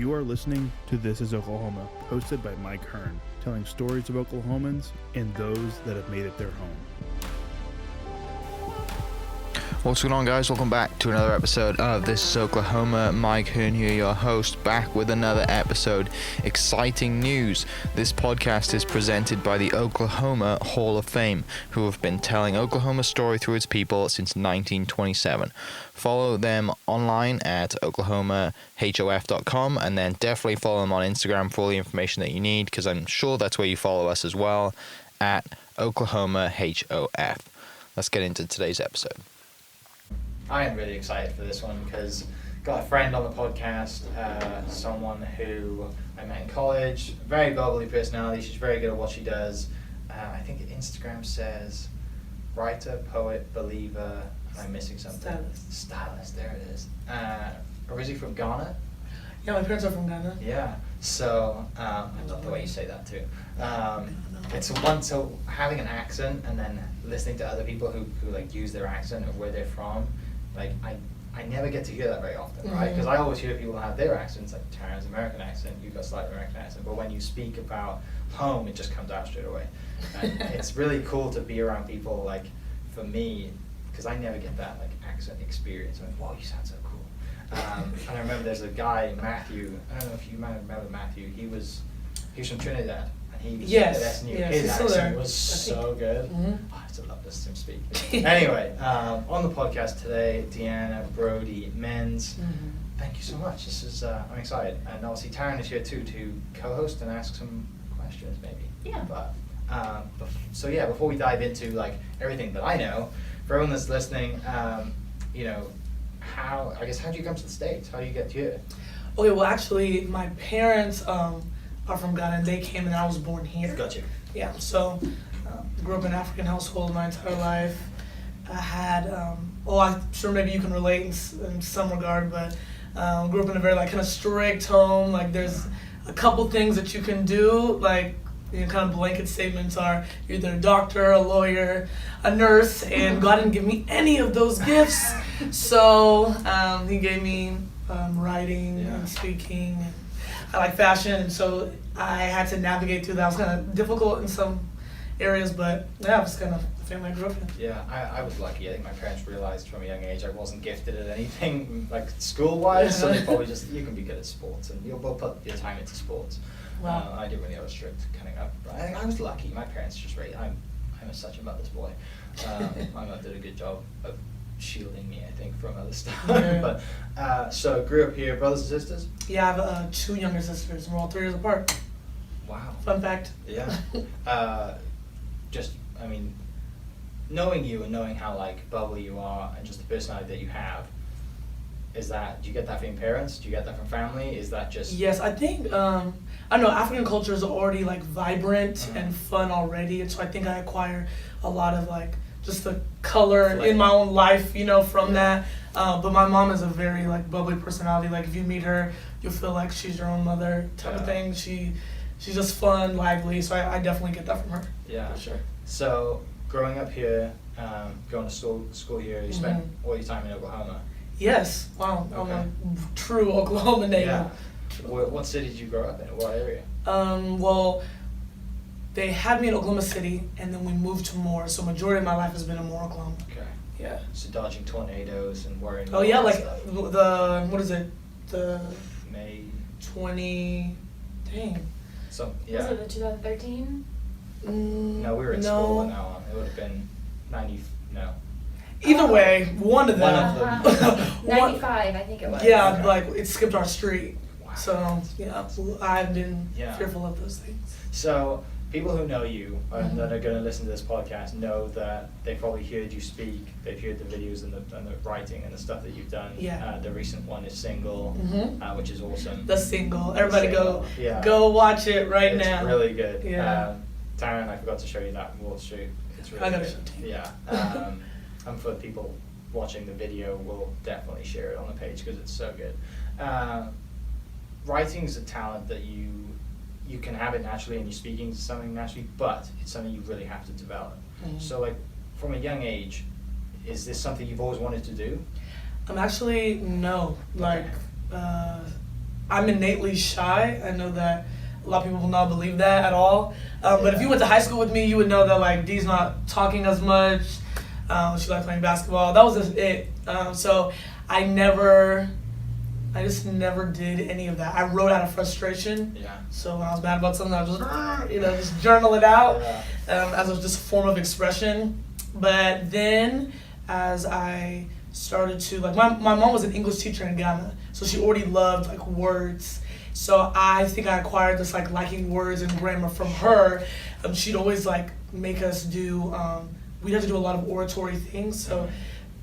You are listening to This is Oklahoma, hosted by Mike Hearn, telling stories of Oklahomans and those that have made it their home. What's going on, guys? Welcome back to another episode of This is Oklahoma. Mike Hearn here, your host, back with another episode. Exciting news. This podcast is presented by the Oklahoma Hall of Fame, who have been telling Oklahoma's story through its people since 1927. Follow them online at oklahomahof.com, and then definitely follow them on Instagram for all the information that you need, because I'm sure that's where you follow us as well, at oklahomahof. Let's get into today's episode. I am really excited for this one because got a friend on the podcast, someone who I met in college, very bubbly personality. She's very good at what she does. I think Instagram says writer, poet, believer. Am I missing something? Stylist, there it is. Originally from Ghana? Yeah, my parents are from Ghana. Yeah, so I love the way you say that too. It's one, so having an accent and then listening to other people who like use their accent or where they're from, like I never get to hear that very often, right? Because I always hear people have their accents, like Taryn's American accent, you've got a slight American accent, but when you speak about home, it just comes out straight away. And it's really cool to be around people, like, for me, because I never get that, like, accent experience. I'm like, wow, you sound so cool. And I remember there's a guy, Matthew, I don't know if you might remember Matthew, he was from Trinidad. He was Yes, at SNU. yes, His still accent there. was so good. Mm-hmm. Oh, I still love listening to him speak. Anyway, on the podcast today, Deanne Brodie-Mends. Mm-hmm. Thank you so much. This is I'm excited, and obviously Taryn is here too to co-host and ask some questions, maybe. Yeah. But so yeah, before we dive into like everything that I know, for everyone that's listening, you know, how did you come to the States? How do you get here? Okay, well, actually, my parents are from Ghana, and they came, and I was born here. Got you. Yeah, so grew up in an African household my entire life. I had, I'm sure maybe you can relate in some regard, but grew up in a very like kind of strict home. Like there's a couple things that you can do, like kind of blanket statements are you're either a doctor, a lawyer, a nurse, and God didn't give me any of those gifts. So he gave me writing and speaking. And I like fashion, and so I had to navigate through that. It was kind of difficult in some areas, but yeah, it was kind of the family I grew up in. Yeah, I was lucky. I think my parents realized from a young age I wasn't gifted at anything like school-wise, so they probably just, you can be good at sports, and we'll put your time into sports. Wow. I didn't really have a strict coming up, but I think I was lucky. My parents just really, I'm such a mother's boy. My mother did a good job of shielding me, I think, from other stuff. Yeah. But so grew up here, brothers and sisters? Yeah, I have 2 younger sisters, and we're all 3 years apart. Wow. Fun fact. Yeah. I mean, knowing you and knowing how like bubbly you are and just the personality that you have, do you get that from your parents? Do you get that from family? Is that just... Yes, I think, I don't know, African culture is already like vibrant and fun already, and so I think I acquire a lot of like just the color in my own life, from that. But my mom is a very like bubbly personality. Like if you meet her, you'll feel like she's your own mother type of thing. She's just fun, lively, so I definitely get that from her. Yeah. For sure. So growing up here, going to school here, you spent all your time in Oklahoma. Yes. Wow. Okay. I'm a true Oklahoma native. Yeah. What city did you grow up in? What area? Well, they had me in Oklahoma City, and then we moved to Moore. So majority of my life has been in Moore, Oklahoma. Okay. Yeah. So dodging tornadoes and worrying. Oh yeah, about like stuff. what is it? The May. 20. Dang. Was Was it the 2013? No, we were in school from now on. It would have been 90. No. Either way, one of them. One of them. 95, I think it was. Yeah, Okay. like it skipped our street. Wow. So yeah, I've been Yeah. fearful of those things. So people who know you and that are going to listen to this podcast know that they probably heard you speak. They've heard the videos and the writing and the stuff that you've done. Yeah. The recent one is Single, which is awesome. The single. Everybody Yeah. go watch it right It's now. really good. Yeah. Taryn, I forgot to show you that Wall Street. It's really I gotta good. show it to you. Yeah. And for people watching the video, we'll definitely share it on the page because it's so good. Writing is a talent that you can have it naturally and you're speaking something naturally, but it's something you really have to develop. So like from a young age, is this something you've always wanted to do? Actually, no. Like, I'm innately shy. I know that a lot of people will not believe that at all. But if you went to high school with me, you would know that like Dee's not talking as much. She liked playing basketball. That was just it. So I just never did any of that. I wrote out of frustration. Yeah. So when I was mad about something, I would just journal it out as just a form of expression. But then as I started to, like, my mom was an English teacher in Ghana, so she already loved like words. So I think I acquired this like liking words and grammar from her. She'd always like make us do, we'd have to do a lot of oratory things. So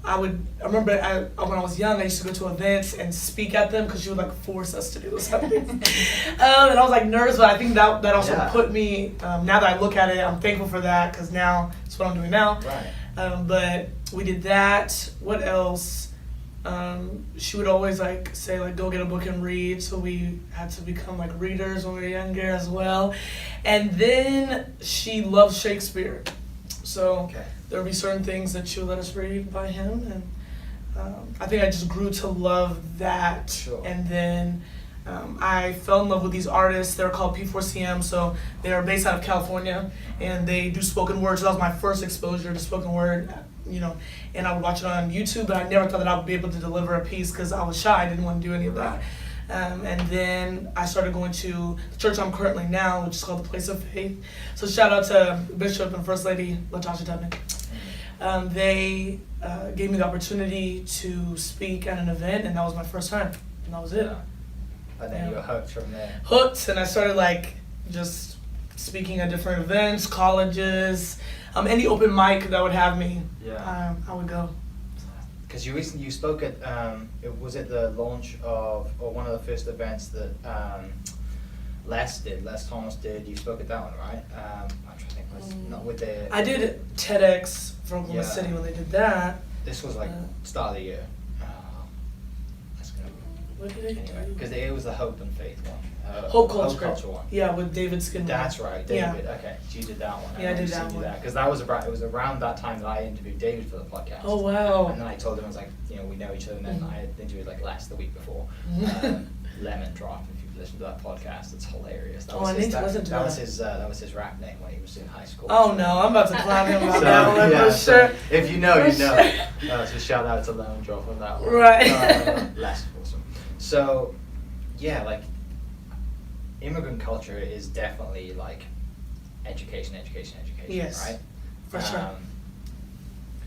I remember when I was young, I used to go to events and speak at them because she would like force us to do something. And I was like nervous, but I think that also put me, now that I look at it, I'm thankful for that because now it's what I'm doing now. Right. But we did that. What else? She would always like say like go get a book and read, so we had to become like readers when we were younger as well. And then she loved Shakespeare, so there would be certain things that she would let us read by him, and I think I just grew to love that. Sure. And then I fell in love with these artists. They're called P4CM, so they are based out of California, and they do spoken word. So that was my first exposure to spoken word, and I would watch it on YouTube, but I never thought that I would be able to deliver a piece because I was shy. I didn't want to do any of that. And then I started going to the church I'm currently now, which is called the Place of Faith. So shout out to Bishop and First Lady LaTasha Tubman. They gave me the opportunity to speak at an event, and that was my first time, and that was it. Yeah. And then you were hooked from there. Hooked, and I started like just speaking at different events, colleges, any open mic that would have me. Yeah. I would go. Because you spoke at was it the launch of, or one of the first events that Les Thomas did. You spoke at that one, right? I'm trying to think. Not with the. I did TEDx for Oklahoma City when they did that. This was like start of the year. What did I do? Because it was the Hope and Faith one. Hope Culture one. Yeah, with David Skinner. That's right, David. Yeah. Okay, so you did that one. Yeah, I did that one. Because that was it was around that time that I interviewed David for the podcast. Oh wow. And then I told him, I was like, we know each other. And then I interviewed like Les the week before. Lemon Drop. If you've listened to that podcast, it's hilarious. I need to listen to that. That was his rap name when he was in high school. Oh no, I'm about to clown him about that one for sure. If you know, you know. So shout out to Lemon Drop on that one. Right. Les, awesome. So, yeah, like immigrant culture is definitely like education, yes, right? For sure.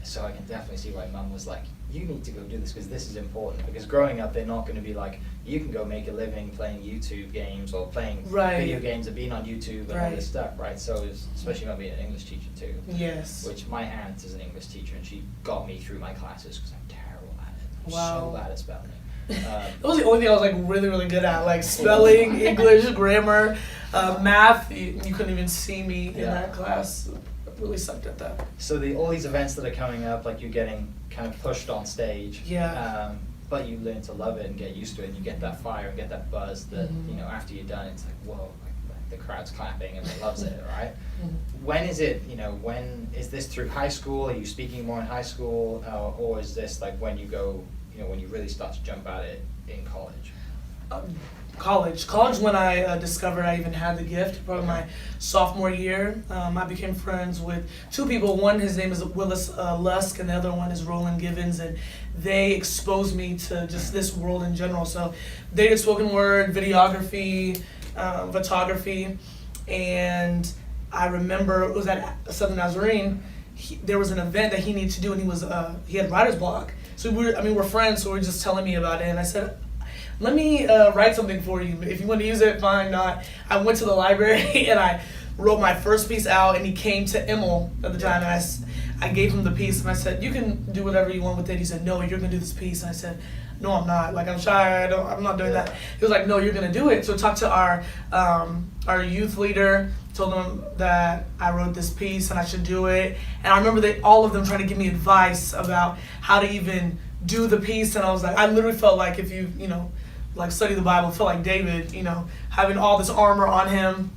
So I can definitely see why Mum was like, you need to go do this because this is important. Because growing up, they're not going to be like, you can go make a living playing YouTube games or playing video games and being on YouTube and all this stuff, right? So especially when being an English teacher too. Yes. Which my aunt is an English teacher and she got me through my classes because I'm terrible at it. I'm Wow. so bad at spelling. That was the only thing I was like really, really good at, like spelling, English, grammar, math. You couldn't even see me in that class. I really sucked at that. So all these events that are coming up, like you're getting kind of pushed on stage. Yeah. But you learn to love it and get used to it, and you get that fire and get that buzz that after you're done, it's like whoa, like the crowd's clapping and it loves it, right? When is it? When is this through high school? Are you speaking more in high school, or is this like when you go? When you really start to jump at it in college? College when I discovered I even had the gift, probably my sophomore year. I became friends with two people. One, his name is Willis Lusk, and the other one is Roland Givens, and they exposed me to just this world in general. So they did spoken word, videography, photography, and I remember it was at Southern Nazarene. There was an event that he needed to do, and he had writer's block. So we're friends, so we're just telling me about it, and I said, let me write something for you. If you want to use it, fine, not. I went to the library and I wrote my first piece out, and he came to Emil at the time, and I gave him the piece, and I said, you can do whatever you want with it. He said, no, you're going to do this piece. And I said, no, I'm not. Like, I'm shy. I'm not doing that. He was like, no, you're going to do it. So I talked to our youth leader, told him that I wrote this piece and I should do it. And I remember all of them trying to give me advice about how to even do the piece. And I was like, I literally felt like if you like study the Bible, felt like David, having all this armor on him.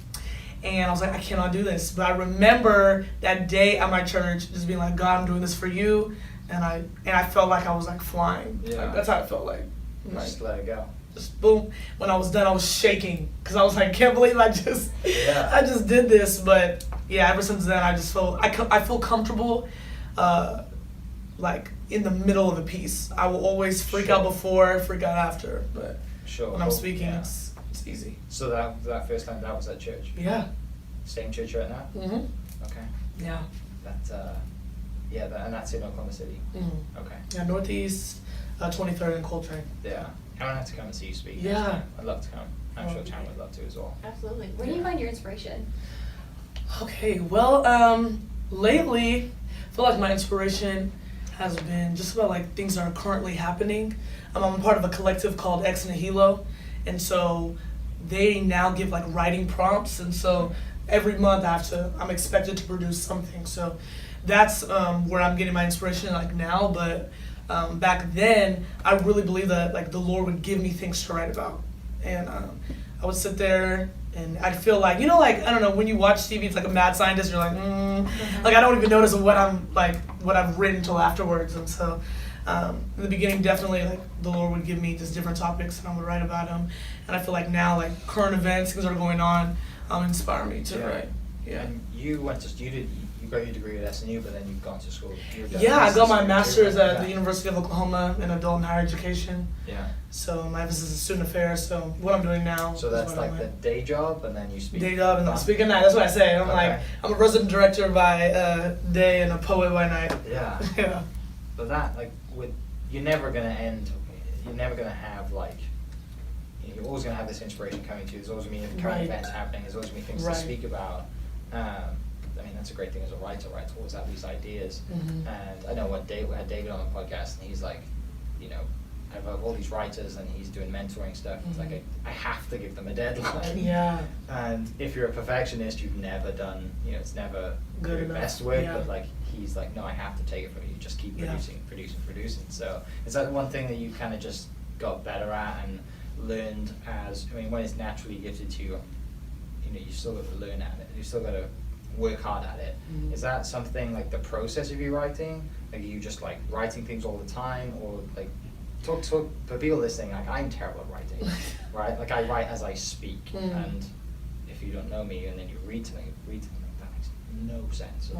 And I was like, I cannot do this. But I remember that day at my church just being like, God, I'm doing this for you. And I felt like I was like flying. Yeah. Like, that's how I felt like. Just let it go. just boom. When I was done, I was shaking because I was like, can't believe I just did this. But yeah, ever since then, I just I feel comfortable, like in the middle of a piece. I will always freak out before, freak out after, but when I'm speaking, it's easy. So that first time, that was at church? Yeah. Same church right now? Mm-hmm. Okay. Yeah. And that's in Oklahoma City? Mm-hmm. Okay. Yeah, Northeast, 23rd and Coltrane. Yeah. I want to have to come and see you speak. Yeah. I'd love to come. I'm sure Chan would love to as well. Absolutely. Where do you find your inspiration? Okay, well, lately, I feel like my inspiration has been just about like things that are currently happening. I'm a part of a collective called Ex Nihilo, and so they now give like writing prompts, and so every month I'm expected to produce something. So that's where I'm getting my inspiration like now. But back then, I really believed that like the Lord would give me things to write about, and I would sit there and I'd feel like, like, I don't know, when you watch TV, it's like a mad scientist, you're like, like I don't even notice what I've written until afterwards. And so in the beginning, definitely like the Lord would give me just different topics and I would write about them. And I feel like now, like current events, things that are going on, inspire me to write. Yeah. And you got your degree at SNU, but then you've gone to school. I got my master's at the University of Oklahoma in adult and higher education. Yeah. So my emphasis is student affairs. So what I'm doing now. So that's like the day job, and then you speak. Day job, and I'm speaking night. That's what I say. I'm like, I'm a resident director by day and a poet by night. Yeah. Yeah. But that, like, you're never gonna have like. You're always gonna have this inspiration coming to you. There's always gonna be current events happening. There's always gonna be things to speak about. I mean, that's a great thing as a writer, right? To always have these ideas. Mm-hmm. And I know we had David on the podcast, and he's like, I have all these writers, and he's doing mentoring stuff. It's like I have to give them a deadline. Yeah. And if you're a perfectionist, you've never done, it's never your best work. Yeah. But like he's like, no, I have to take it from you. Just keep producing. So is that one thing that you kind of just got better at and learned when it's naturally gifted to you, you still got to learn at it. You still got to work hard at it. Mm-hmm. Is that something like the process of you writing? Like, are you just like writing things all the time, or like talk for people listening? Like, I'm terrible at writing, right? Like I write as I speak, and if you don't know me and then you read to me, that makes no sense.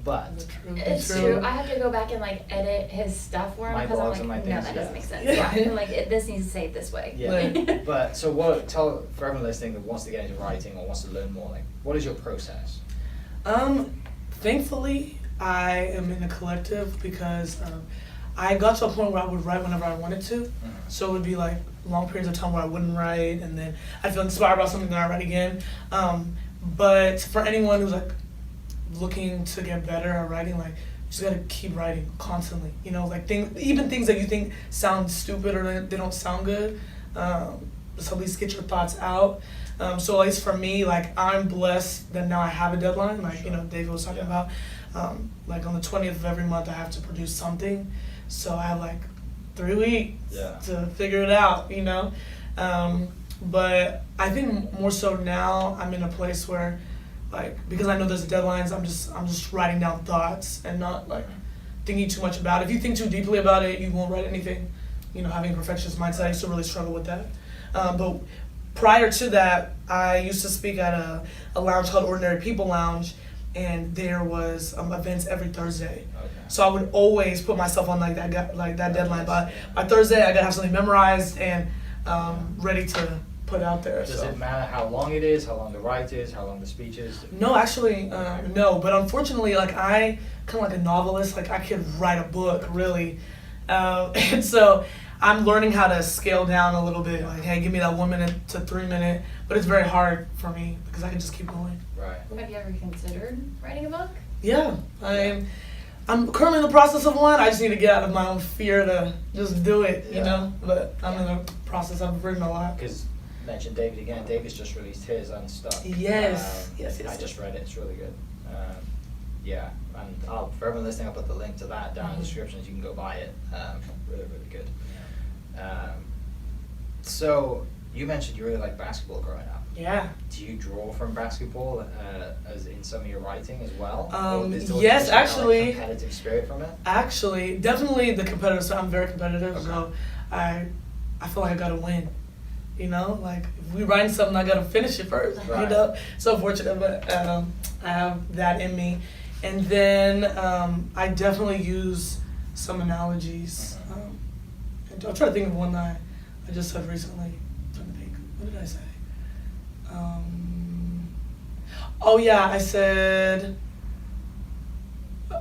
But it's true. I have to go back and like edit his stuff for him because I'm like, no, that doesn't make sense. Yeah. I'm like, this needs to say it this way. Yeah. But so tell for everyone listening that wants to get into writing or wants to learn more, like, what is your process? Thankfully, I am in a collective because I got to a point where I would write whenever I wanted to. Mm-hmm. So it would be like long periods of time where I wouldn't write, and then I'd feel inspired about something, then I write again. But for anyone who's like looking to get better at writing, like, you just gotta keep writing constantly. Like even things that you think sound stupid or they don't sound good, just at least get your thoughts out. So at least for me, like, I'm blessed that now I have a deadline, like, David was talking about. Like on the 20th of every month I have to produce something. So I have like 3 weeks to figure it out, But I think more so now I'm in a place where, like, because I know there's deadlines, I'm just writing down thoughts and not like thinking too much about it. If you think too deeply about it, you won't write anything. Having a perfectionist mindset, I used to really struggle with that. But prior to that, I used to speak at a lounge called Ordinary People Lounge, and there was events every Thursday. Okay. So I would always put myself on like that deadline. By Thursday, I gotta have something memorized and ready to put out there. Does it matter how long it is, how long the write is, how long the speech is? No, actually, no. But unfortunately, like, I kind of like a novelist. Like, I could write a book, really. And so I'm learning how to scale down a little bit. Like, hey, give me that 1 minute to 3 minute. But it's very hard for me because I can just keep going. Right. Have you ever considered writing a book? Yeah, I'm currently in the process of one. I just need to get out of my own fear to just do it, But I'm in the process. I've written a lot. Because mentioned David again. David's just released his Unstuck. Yes. I just read it. It's really good. And for everyone listening, I'll put the link to that down in the description so you can go buy it. Really, really good. So you mentioned you really like basketball growing up. Yeah. Do you draw from basketball as in some of your writing as well? Yes, actually. Like competitive spirit from it? Actually, definitely the competitive. So I'm very competitive. Okay. So I I feel like I gotta win. You know, like if we write something, I gotta finish it first. Right. You know, so fortunate, but I have that in me. And then I definitely use some analogies. And I'll try to think of one that I just said recently. I'm trying to think. What did I say? Oh yeah, I said.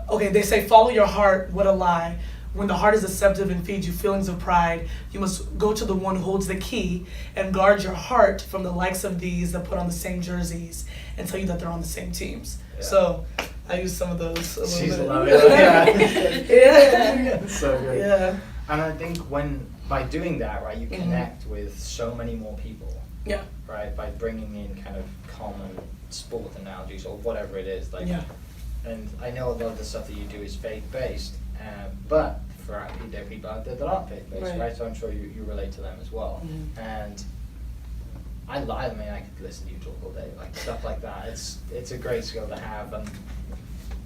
Okay, they say follow your heart. What a lie. When the heart is deceptive and feeds you feelings of pride, you must go to the one who holds the key and guard your heart from the likes of these that put on the same jerseys and tell you that they're on the same teams. Yeah. So I use some of those a little bit. Love it. Yeah. Yeah. So good. Yeah. And I think by doing that, right, you connect with so many more people. Yeah. Right, by bringing in kind of common sport analogies or whatever it is. Like, yeah. And I know a lot of the stuff that you do is faith-based, but there are people out there that aren't faith-based, right? So I'm sure you relate to them as well. Mm-hmm. And I mean, I could listen to you talk all day, like stuff like that. It's a great skill to have, and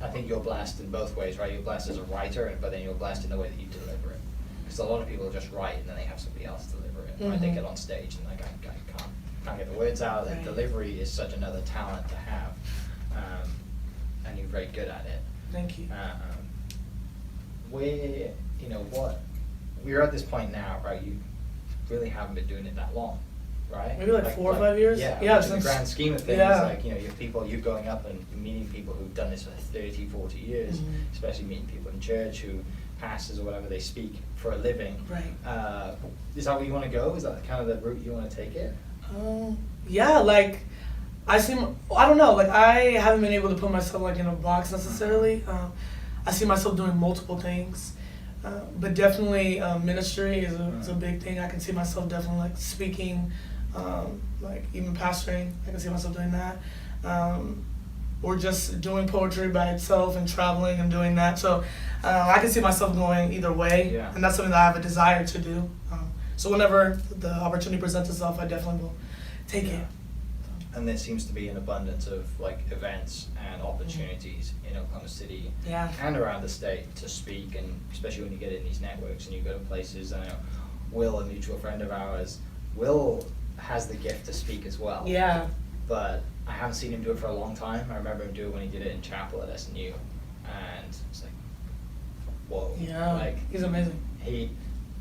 I think you're blessed in both ways, right? You're blessed as a writer, but then you're blessed in the way that you deliver it. Because a lot of people just write and then they have somebody else deliver it, right? They get on stage and like I can't get the words out. Right. Delivery is such another talent to have, and you're very good at it. Thank you. We're at this point now, right? You really haven't been doing it that long, right? Maybe like 4 or 5 years. Yeah. In the grand scheme of things, yeah. You're going up and meeting people who've done this for 30, 40 years, especially meeting people in church who pastors or whatever, they speak for a living. Right. Is that where you want to go? Is that kind of the route you want to take it? Yeah, like I don't know, like I haven't been able to put myself like in a box necessarily. I see myself doing multiple things, but definitely ministry is a big thing. I can see myself definitely like speaking, like even pastoring. I can see myself doing that, or just doing poetry by itself and traveling and doing that. So I can see myself going either way, and that's something that I have a desire to do. So whenever the opportunity presents itself, I definitely will take it. And there seems to be an abundance of like events and opportunities in Oklahoma City and around the state to speak, and especially when you get in these networks and you go to places. I know Will, a mutual friend of ours, Will has the gift to speak as well. Yeah. But I haven't seen him do it for a long time. I remember him do it when he did it in chapel at SNU, and it's like, whoa. Yeah. Like he's amazing.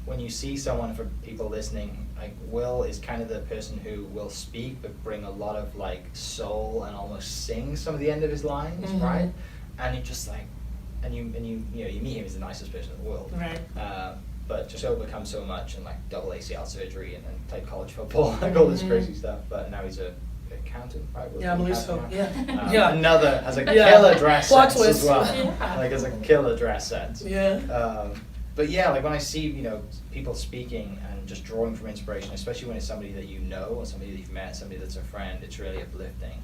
When you see someone, for people listening, like Will is kind of the person who will speak but bring a lot of like soul and almost sing some of the end of his lines, right? And you just like, and you meet him, he's the nicest person in the world, right? But just overcome so much and like double ACL surgery and then played college football, like all this crazy stuff. But now he's a accountant, right? Yeah, I believe so. Now. Yeah. Another as a killer dress sense twist. as well, like as a killer dress sense. Yeah. But yeah, like when I see, people speaking and just drawing from inspiration, especially when it's somebody that you know or somebody that you've met, somebody that's a friend, it's really uplifting.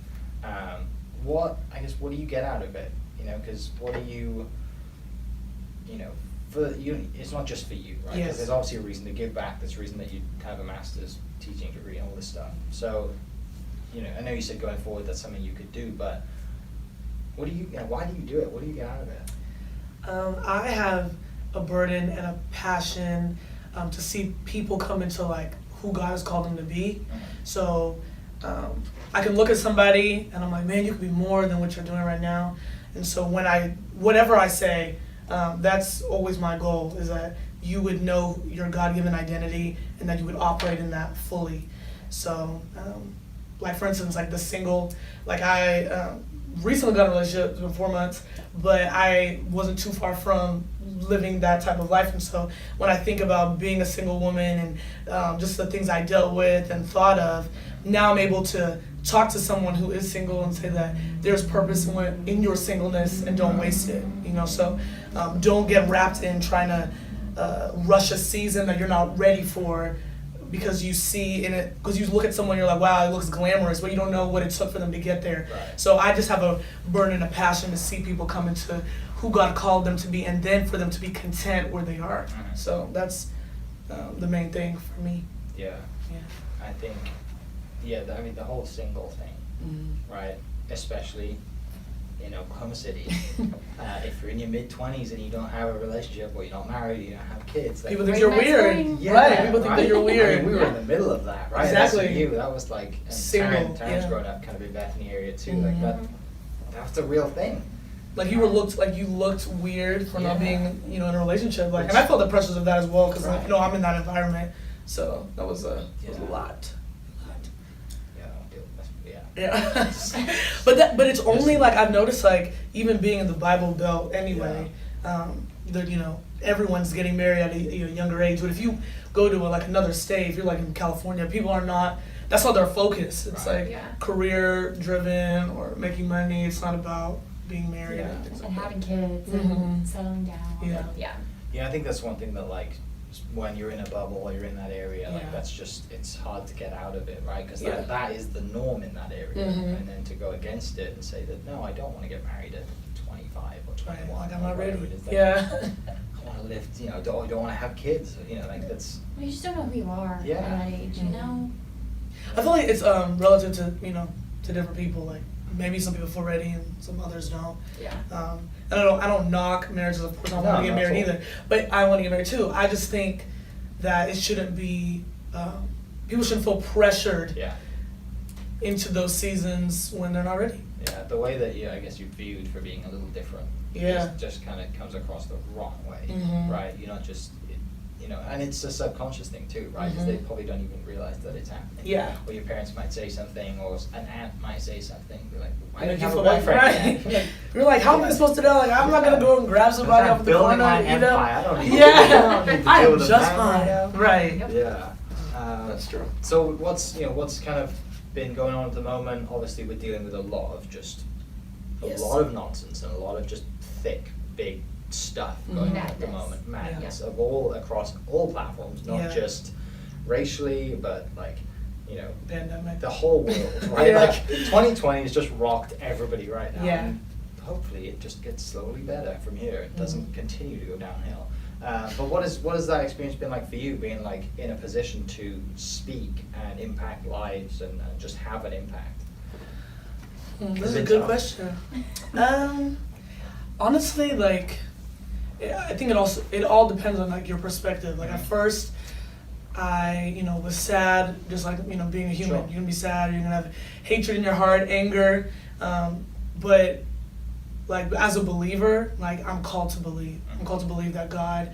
What do you get out of it? Because what do you, for you, it's not just for you, right? Yes. Because there's obviously a reason to give back. There's a reason that you have a master's teaching degree and all this stuff. So, I know you said going forward that's something you could do, but why do you do it? What do you get out of it? I have a burden and a passion to see people come into like who God has called them to be. So I can look at somebody and I'm like, man, you could be more than what you're doing right now. And so whatever I say, that's always my goal, is that you would know your God-given identity and that you would operate in that fully. So like for instance, like the single, like I recently got in a relationship for 4 months, but I wasn't too far from living that type of life. And so when I think about being a single woman and just the things I dealt with and thought of, now I'm able to talk to someone who is single and say that there's purpose in your singleness and don't waste it. So don't get wrapped in trying to rush a season that you're not ready for, because you see in it, because you look at someone, you're like, wow, it looks glamorous, but you don't know what it took for them to get there. Right. So I just have a burden and a passion to see people come into who God called them to be, and then for them to be content where they are. So that's the main thing for me. Yeah. I think, the whole single thing, right? Especially in Oklahoma City, if you're in your mid-20s and you don't have a relationship, or you're not married, you don't have kids, like, people think you're weird. yeah, Right, people think that you're weird. I mean, we were in the middle of that, right? Exactly. That's you. That was like, and Single, Taryn's yeah. grown up kind of in Bethany area too. Like that's a real thing. Like you looked weird for not being, in a relationship. Like, and I felt the pressures of that as well, because I'm in that environment. So that was a lot. Yeah. but it's only like I've noticed, like, even being in the Bible Belt anyway, everyone's getting married at a younger age. But if you go to another state, if you're like in California, people are not. That's not their focus. It's career driven or making money. It's not about being married and things like having kids and settling down. Yeah, I think that's one thing that, like, when you're in a bubble or you're in that area, like, that's just, it's hard to get out of it, right? Because that is the norm in that area. And then to go against it and say that, no, I don't want to get married at 25 or 21. Like, I'm not ready. I want to live, I don't want to have kids, like, that's... Well, you just don't know who you are at that age, I feel like it's relative to, to different people. Like, maybe some people feel ready and some others don't. Yeah. And I don't knock marriages. Of course, I don't want to get married either. But I want to get married too. I just think that it shouldn't be. People shouldn't feel pressured. Into those seasons when they're not ready. Yeah, the way that I guess you're viewed for being a little different. Just kind of comes across the wrong way, right? You're not just. And it's a subconscious thing too, right? Because they probably don't even realize that it's happening. Yeah. Or your parents might say something, or an aunt might say something. Be like, why don't you have have a boyfriend? Right. You're like, how am I supposed to know? Like, I'm not gonna go and grab somebody off the corner. My empire. I don't need I am to just fine. Right. Yeah. That's true. So what's kind of been going on at the moment? Obviously, we're dealing with a lot of lot of nonsense and a lot of just thick, big stuff going on at the moment. Madness of across all platforms, not just racially, but like, pandemic, the whole world, right? Like 2020 has just rocked everybody right now. And hopefully it just gets slowly better from here. It doesn't continue to go downhill. But what has that experience been like for you, being like in a position to speak and impact lives and just have an impact? That's a good question. Honestly, like, I think it all depends on like your perspective. Like at first, I was sad, just like being a human. You're gonna be sad. You're gonna have hatred in your heart, anger, but like as a believer, like I'm called to believe. I'm called to believe that God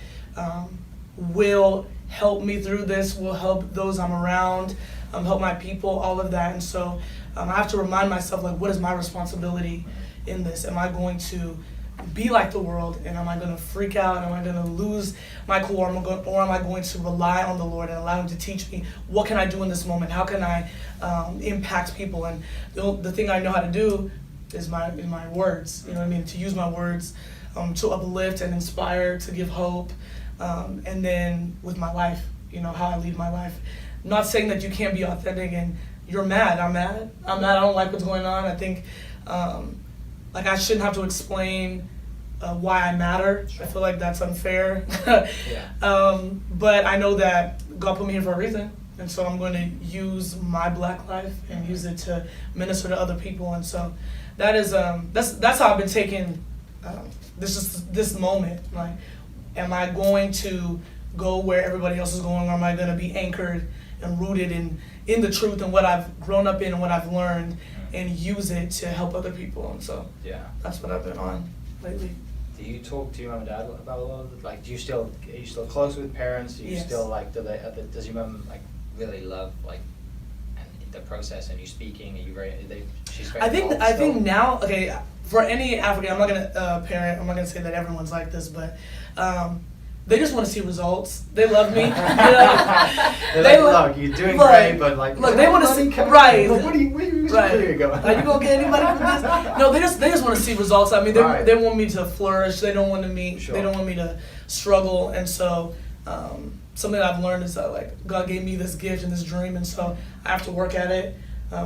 will help me through this. Will help those I'm around. Help my people. All of that, and so I have to remind myself, like, what is my responsibility in this? Am I going to be like the world, and am I going to freak out? Am I going to lose my cool, or am I going to rely on the Lord and allow Him to teach me what can I do in this moment? How can I impact people? And the thing I know how to do is my words. You know what I mean? To use my words to uplift and inspire, to give hope, and then with my life, how I lead my life. Not saying that you can't be authentic and you're mad. I'm mad. I don't like what's going on. I think. Like I shouldn't have to explain why I matter. I feel like that's unfair. But I know that God put me here for a reason, and so I'm going to use my Black life and use it to minister to other people. And so that is that's how I've been taking this moment. Like, am I going to go where everybody else is going, or am I going to be anchored and rooted in the truth and what I've grown up in and what I've learned, and use it to help other people? And so that's what I've been on lately. Do you talk to your mom and dad about a lot of it? Like, are you still close with parents? Do you still like, does your mom like really love like the process and you speaking? Are you she's very I think now, okay, for any African, I'm not gonna parent, I'm not gonna say that everyone's like this, but they just want to see results. They love me. They're like, look, you're doing great, but like, look, they want to see, right? Like, where are you going? Are you gonna get anybody from this? No, they just want to see results. I mean, they want me to flourish. They don't want me to struggle. And so, something that I've learned is that like God gave me this gift and this dream, and so I have to work at it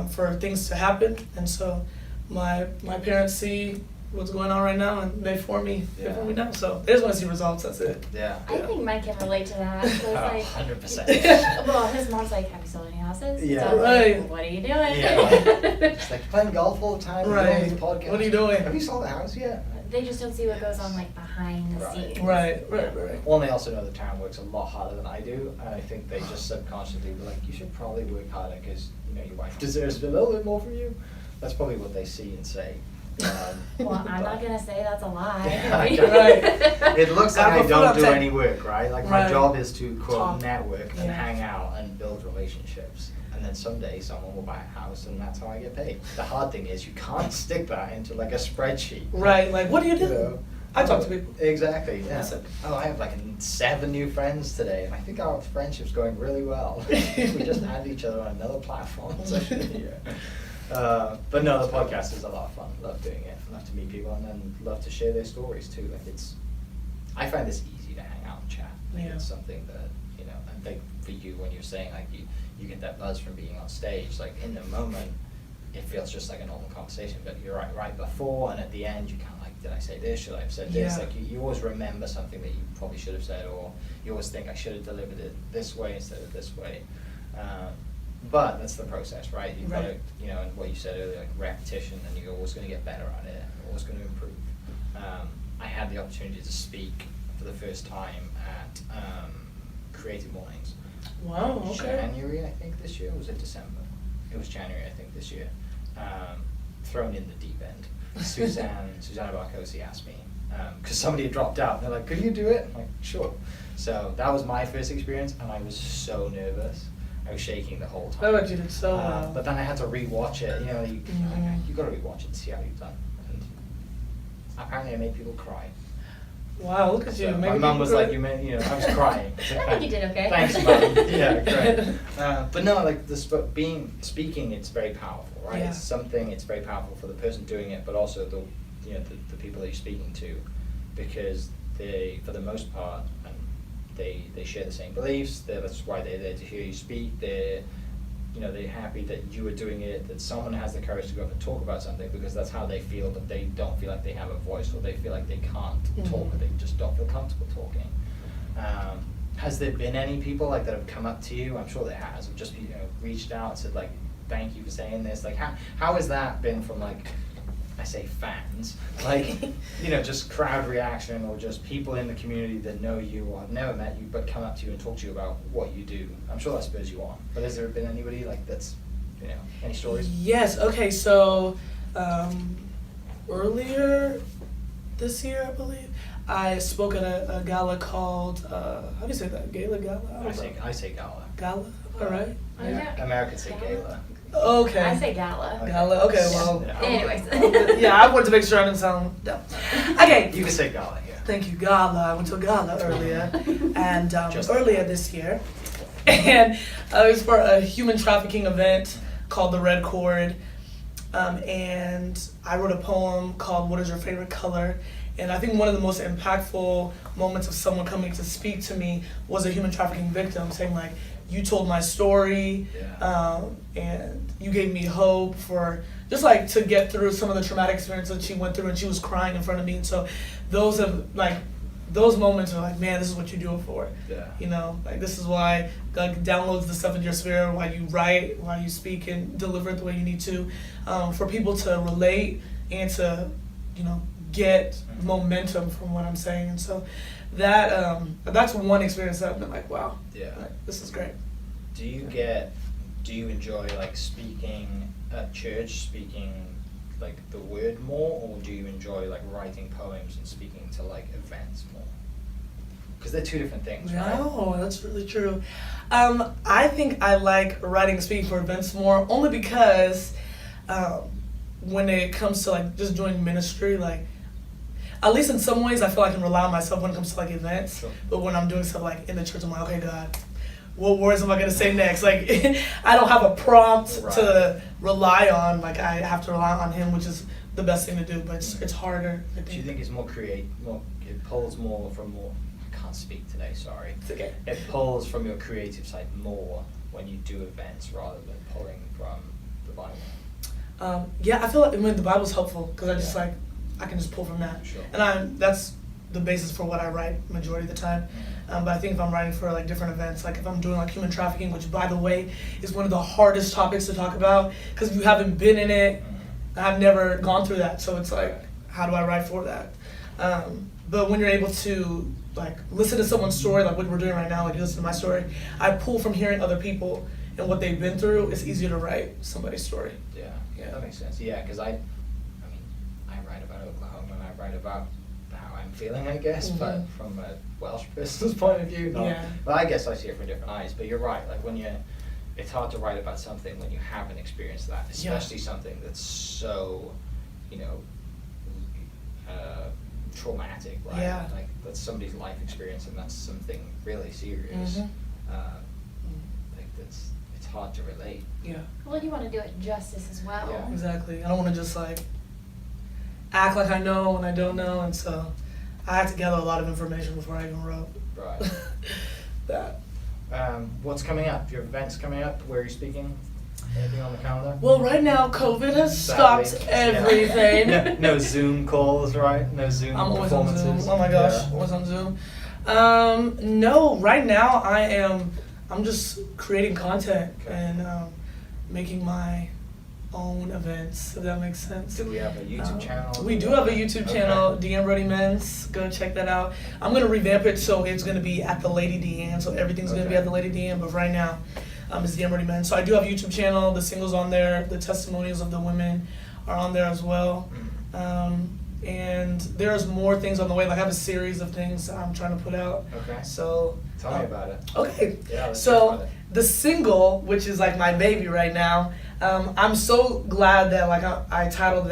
for things to happen. And so, my parents see what's going on right now, and they for me now. So they just want to see results. That's it. Yeah. I think Mike can relate to that. So it's 100%. well, his mom's like, have you sold any houses? Yeah. So I'm Right. like, what are you doing? Yeah. It's like playing golf all the time. Right. Doing podcast. What are you doing? Have you sold a house yet? They just don't see what goes on like behind the Right. scenes. Right. Well, and they also know the town works a lot harder than I do, and I think they just subconsciously be like, you should probably work harder because your wife deserves a little bit more from you. That's probably what they see and say. Well, I'm not gonna say that's a lie. Right. It looks like I don't do Right. any work, right? Like my Right. job is to quote Talk. network and Yeah. hang out and build relationships. And then someday someone will buy a house and that's how I get paid. The hard thing is you can't stick that into like a spreadsheet. Right. Like, what do you do? You know? I talk to people. Exactly, yeah. That's it. Oh, I have like 7 new friends today, and I think our friendship's going really well. We just added each other on another platform. So, yeah. But no, the podcast is a lot of fun. Love doing it. Love to meet people, and then love to share their stories too. Like I find this easy to hang out and chat. Like Yeah. It's something that I think for you when you're saying like you get that buzz from being on stage. Like in the moment, it feels just like a normal conversation. But you're right before and at the end, you kind of like, did I say this? Should I have said this? Yeah. Like you always remember something that you probably should have said, or you always think I should have delivered it this way instead of this way. But that's the process, right? You've got to, and what you said earlier, like repetition, and you're always going to get better at it, you're always going to improve. I had the opportunity to speak for the first time at Creative Mornings. Wow. Okay. January, I think, this year. Or was it December? It was January, I think, this year. Thrown in the deep end. Susanna Barcosi asked me, because somebody had dropped out. They're like, could you do it? I'm like, sure. So that was my first experience, and I was so nervous. I was shaking the whole time. I bet you did so well. But then I had to rewatch it. You got to rewatch it and see how you've done. And apparently I made people cry. Wow, look at you. So my mum was like, I was crying. I think you did okay. Thanks, Mum. Yeah, great. But no, like speaking, it's very powerful, right? Yeah. It's very powerful for the person doing it, but also the people that you're speaking to, because they, for the most part, they share the same beliefs. That's why they're there to hear you speak. They're happy that you are doing it, that someone has the courage to go up and talk about something, because that's how they feel, that they don't feel like they have a voice, or they feel like they can't talk, or they just don't feel comfortable talking. Has there been any people like that have come up to you? I'm sure there has, have just reached out and said like, thank you for saying this. Like how has that been from like, I say fans, like, just crowd reaction, or just people in the community that know you or have never met you but come up to you and talk to you about what you do? I'm sure that spurs you on. But has there been anybody like that's, any stories? Yes. Okay. So earlier this year, I believe, I spoke at a gala called how do you say that? Gala? I say gala. Gala. All right. Yeah. Americans say gala. Okay. I say gala. Gala. Okay. Well. Yeah. Anyways. Yeah, I wanted to make sure I didn't sound dumb. Okay. You can say gala, yeah. Thank you, gala. I went to a gala earlier, and Just earlier this year, and it was for a human trafficking event called the Red Cord, and I wrote a poem called "What Is Your Favorite Color?" And I think one of the most impactful moments of someone coming to speak to me was a human trafficking victim saying like, "You told my story, and you gave me hope for just like to get through some of the traumatic experiences that she went through," and she was crying in front of me. And so those moments are like, man, this is what you do it for. Yeah. Like this is why God downloads the stuff in your spirit, why you write, why you speak and deliver it the way you need to, for people to relate and to, get momentum from what I'm saying. And so that's one experience that I've been like, wow, this is great. Do you enjoy like speaking at church, speaking like the word more, or do you enjoy like writing poems and speaking to like events more? Because they're two different things, right? No, that's really true. I think I like writing and speaking for events more, only because when it comes to like just doing ministry, like at least in some ways I feel I can rely on myself when it comes to like events. Sure. But when I'm doing stuff like in the church, I'm like, okay, God, what words am I gonna say next? Like I don't have a prompt to rely on. Like I have to rely on Him, which is the best thing to do. But it's harder. I think. Do you think it's more it pulls more from more? I can't speak today. Sorry. It's okay. It pulls from your creative side more when you do events rather than pulling from the Bible. Yeah, I feel like the Bible's helpful because I just I can just pull from that. Sure. And that's the basis for what I write majority of the time. But I think if I'm writing for like different events, like if I'm doing like human trafficking, which by the way is one of the hardest topics to talk about, because if you haven't been in it, I've never gone through that, so it's like, how do I write for that? But when you're able to like listen to someone's story, like what we're doing right now, like you listen to my story, I pull from hearing other people and what they've been through. It's easier to write somebody's story. Yeah, that makes sense. Yeah, because I write about Oklahoma, and I write about how I'm feeling, I guess, but from a Welsh person's point of view. Well, I guess I see it from different eyes, but you're right. Like it's hard to write about something when you haven't experienced that, especially something that's so, traumatic, right? Yeah. Like that's somebody's life experience, and that's something really serious. Like it's hard to relate. Yeah. Well, you want to do it justice as well. Yeah. Exactly. I don't want to just like act like I know when I don't know, and so I had to gather a lot of information before I even wrote. Right. that. What's coming up? Your events coming up? Where are you speaking? Anything on the calendar? Well, right now COVID has stopped everything. No Zoom calls, right? No Zoom I'm always on performances. Zoom. Oh my gosh, always on Zoom. No, right now I'm just creating content and making my own events, if that makes sense. Do we have a YouTube channel? We do have a YouTube channel, Deanne Brodie-Mends. Go check that out. I'm going to revamp it so it's going to be at the Lady Deanne, so everything's going to be at the Lady Deanne, but right now it's Deanne Brodie-Mends. So I do have a YouTube channel, the singles on there, the testimonials of the women are on there as well. And there's more things on the way. Like I have a series of things I'm trying to put out. Okay. So tell me about it. Okay. Yeah, let's hear about it. The single, which is like my baby right now, I'm so glad that like I titled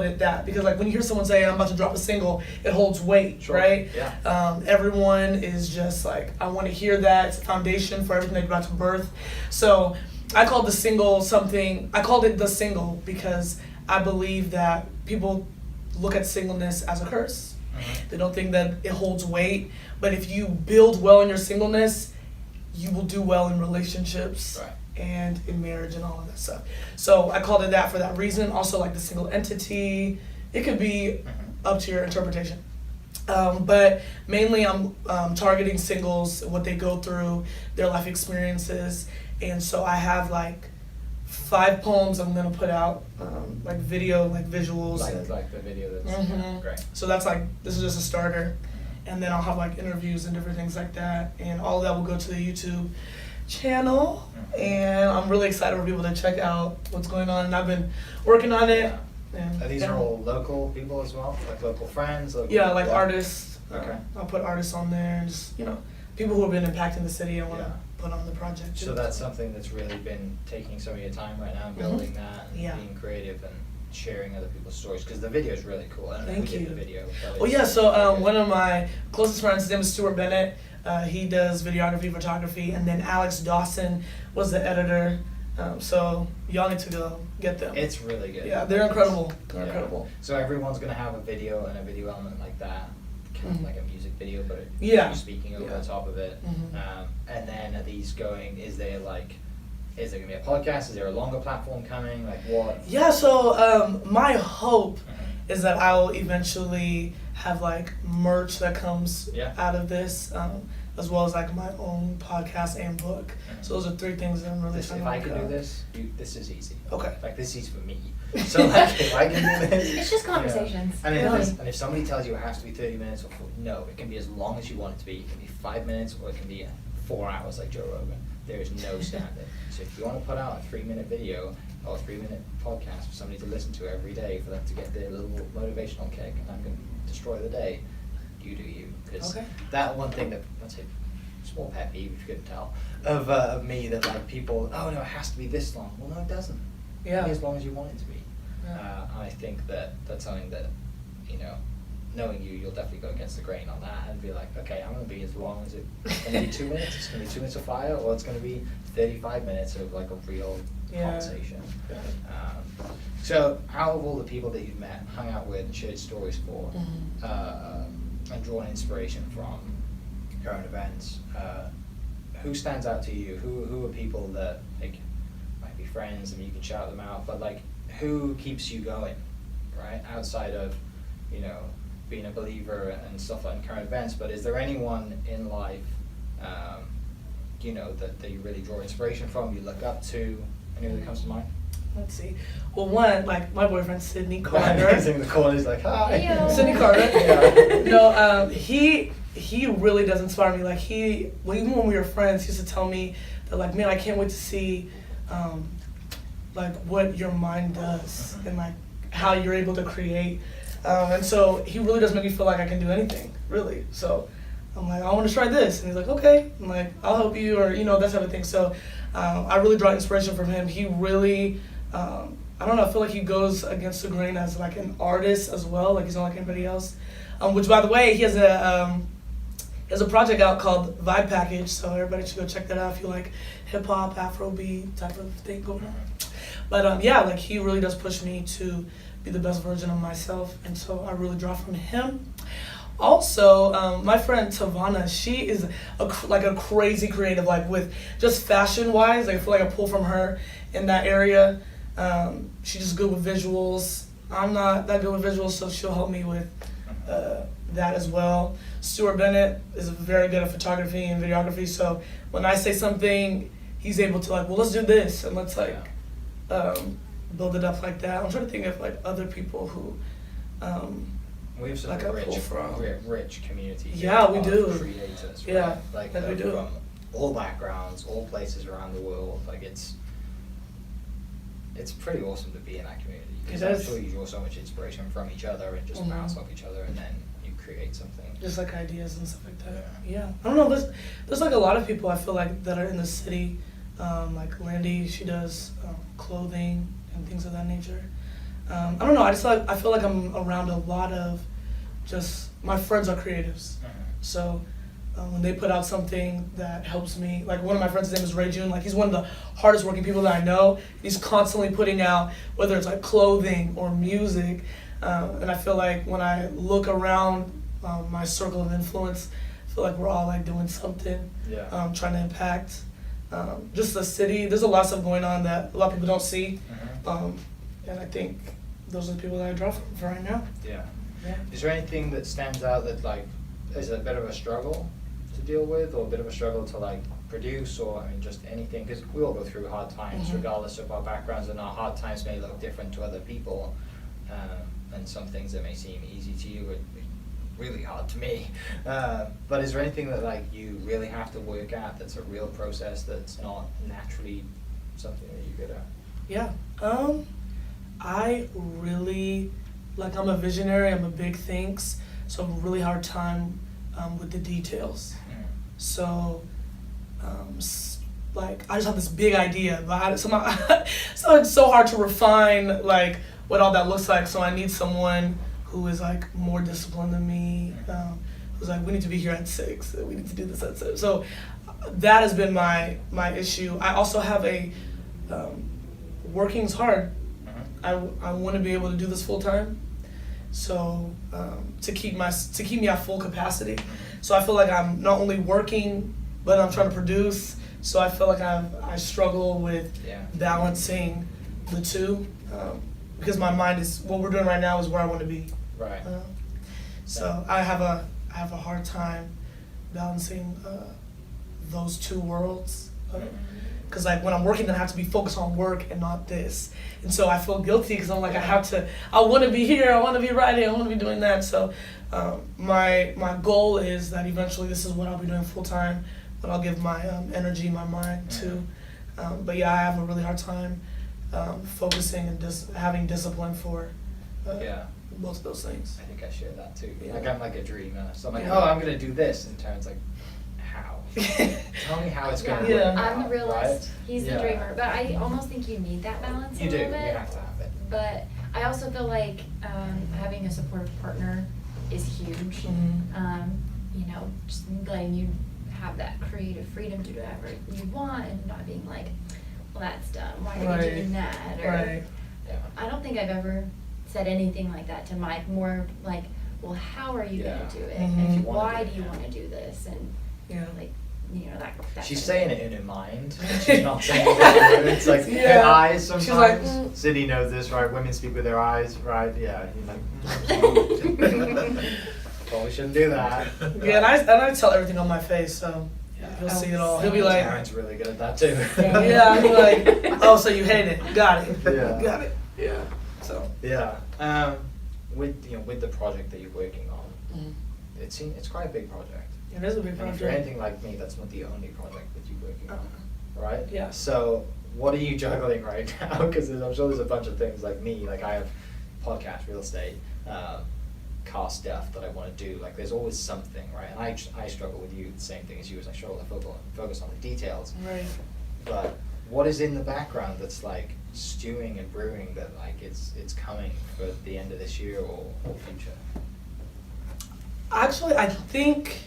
it that, because like when you hear someone say I'm about to drop a single, it holds weight, right? Yeah. Everyone is just like, I want to hear that. It's a foundation for everything they're about to birth. So I called the single I called it the single because I believe that people look at singleness as a curse. They don't think that it holds weight, but if you build well in your singleness, you will do well in relationships. Right. And in marriage and all of that stuff. So I called it that for that reason. Also like the single entity, it could be up to your interpretation. But mainly I'm targeting singles, what they go through, their life experiences. And so I have like 5 poems I'm gonna put out, like video, like visuals. Like the video that's great. So that's like, this is just a starter. And then I'll have like interviews and different things like that. And all of that will go to the YouTube channel. And I'm really excited for people to check out what's going on. And I've been working on it. And These are all local people as well? Like local friends? Artists. Okay. I'll put artists on there and just, people who have been impacting the city and want to put on the project. So that's something that's really been taking some of your time right now, building that and being creative and sharing other people's stories, because the video is really cool. I don't know who did the video. So one of my closest friends, his name is Stuart Bennett. He does videography, photography, and then Alex Dawson was the editor. So y'all need to go get them. It's really good. Yeah, they're incredible. They're incredible. So everyone's gonna have a video and a video element like that, kind of like a music video, but you're speaking over the top of it. And then are these going? Is there gonna be a podcast? Is there a longer platform coming? Like what? Yeah. So my hope is that I will eventually have like merch that comes out of this, as well as like my own podcast and book. So those are 3 things that I'm really trying to work out. If I could do this, this is easy. Okay. Like this is for me. So like if I can do this, it's just conversations. And if somebody tells you it has to be 30 minutes, no, it can be as long as you want it to be. It can be 5 minutes or it can be 4 hours like Joe Rogan. There is no standard. So if you want to put out a 3-minute video or a 3-minute podcast for somebody to listen to every day, for them to get their little motivational kick, and that can destroy the day, you do you. Because that one thing that, let's say, small pet peeve, if you couldn't tell, of me, that like people, oh no, it has to be this long. Well, no, it doesn't. Yeah. It can be as long as you want it to be. And I think that that's something that, knowing you'll definitely go against the grain on that and be like, okay, I'm going to be as long as it's going to be 2 minutes, it's going to be 2 minutes of fire, or it's going to be 35 minutes of like a real conversation. So out of all the people that you've met, hung out with, and shared stories for, and drawn inspiration from current events, who stands out to you? Who are people that like might be friends and you can shout them out, but like who keeps you going, right? Outside of you know, being a believer and stuff like current events, but is there anyone in life, you know, that you really draw inspiration from, you look up to, anyone that comes to mind? Let's see. Well, one, like my boyfriend Sydney Carter. He's in the corner. He's like, hi. Hey-o. Sydney Carter. Yeah. No, he really does inspire me. Like even when we were friends, he used to tell me that like, man, I can't wait to see, like what your mind does and like how you're able to create. And so he really does make me feel like I can do anything, really. So I'm like, I want to try this, and he's like, okay. I'm like, I'll help you, or you know, that type of thing. So I really draw inspiration from him. He really. I don't know, I feel like he goes against the grain as like an artist as well, like he's not like anybody else. Which by the way, he has a project out called Vibe Package, so everybody should go check that out if you like hip hop, Afrobeat type of thing going on. But yeah, like he really does push me to be the best version of myself, and so I really draw from him. Also, my friend Tavana, she is like a crazy creative, like with just fashion wise, like I feel like I pull from her in that area. She's just good with visuals. I'm not that good with visuals, so she'll help me with that as well. Stuart Bennett is very good at photography and videography, so when I say something, he's able to like, well, let's do this, and let's like build it up like that. I'm trying to think of like other people who we have such like a rich community. Yeah, we do. Creators, right? Yeah, like we do. From all backgrounds, all places around the world. Like it's pretty awesome to be in that community. Because I'm sure you draw so much inspiration from each other and just bounce off each other, and then you create something. Just like ideas and stuff like that. Yeah. I don't know. There's like a lot of people I feel like that are in the city. Like Landy, she does clothing and things of that nature. I don't know. I feel like I'm around a lot of just my friends are creatives. So when they put out something that helps me, like one of my friends, his name is Ray June, like he's one of the hardest working people that I know. He's constantly putting out, whether it's like clothing or music, and I feel like when I look around my circle of influence, I feel like we're all like doing something, trying to impact just the city. There's a lot of stuff going on that a lot of people don't see, and I think those are the people that I draw from for right now. Yeah. Is there anything that stands out that like is a bit of a struggle to deal with, or a bit of a struggle to like produce, or I mean just anything, because we all go through hard times regardless of our backgrounds, and our hard times may look different to other people, and some things that may seem easy to you would be really hard to me, but is there anything that like you really have to work at that's a real process that's not naturally something that you're good at? Yeah, I really, like I'm a visionary, I'm a big thinks, so I have a really hard time with the details. So, like I just have this big idea, but somehow so it's so hard to refine like what all that looks like. So I need someone who is like more disciplined than me, who's like, we need to be here at 6, we need to do this at 6. So that has been my issue. I also have a working's hard. I want to be able to do this full time. So to keep me at full capacity. So I feel like I'm not only working, but I'm trying to produce. So I feel like I struggle with balancing the two, because my mind is, what we're doing right now is where I want to be. Right. So I have a hard time balancing those two worlds. Because like when I'm working, then I have to be focused on work and not this. And so I feel guilty because I'm like, I want to be here, I want to be writing, I want to be doing that. So my goal is that eventually this is what I'll be doing full time, but I'll give my energy, my mind to. But yeah, I have a really hard time focusing and just having discipline for both of those things. I think I share that too. Yeah. Like I'm like a dreamer. So I'm like, oh, I'm going to do this. And Taryn's like, how? Tell me how it's going to work. I'm the realist. Right? He's the dreamer. But I almost think you need that balance You a do. little bit. You have to have it. But I also feel like having a supportive partner is huge. You know, just letting you have that creative freedom to do whatever you want and not being like, well, that's dumb. Why did you do that? Or I don't think I've ever said anything like that to Mike. More like, well, how are you going to do it? And why do you want to do this? And like that She's type of saying thing. it in her mind. She's not saying it. It's like her eyes sometimes. She's like, Sydney knows this, right? Women speak with their eyes, right? Yeah. He's like, probably shouldn't do that. Yeah, and I tell everything on my face, so he'll see it all. He'll be like, Aaron's really good at that too. yeah, he'll be like, oh, so you hate it? Got it. Yeah. Got it. Yeah. So. Yeah. With the project that you're working on, it's quite a big project. It is a big And if you're project. anything like me, that's not the only project that you're working on, right? Yeah. So what are you juggling right now? Because I'm sure there's a bunch of things like me. Like I have podcast, real estate, car stuff that I want to do. Like there's always something, right? And I struggle with you, the same thing as you, as I struggle to focus on the details. Right. But what is in the background that's like stewing and brewing that like it's coming for the end of this year or future? Actually, I think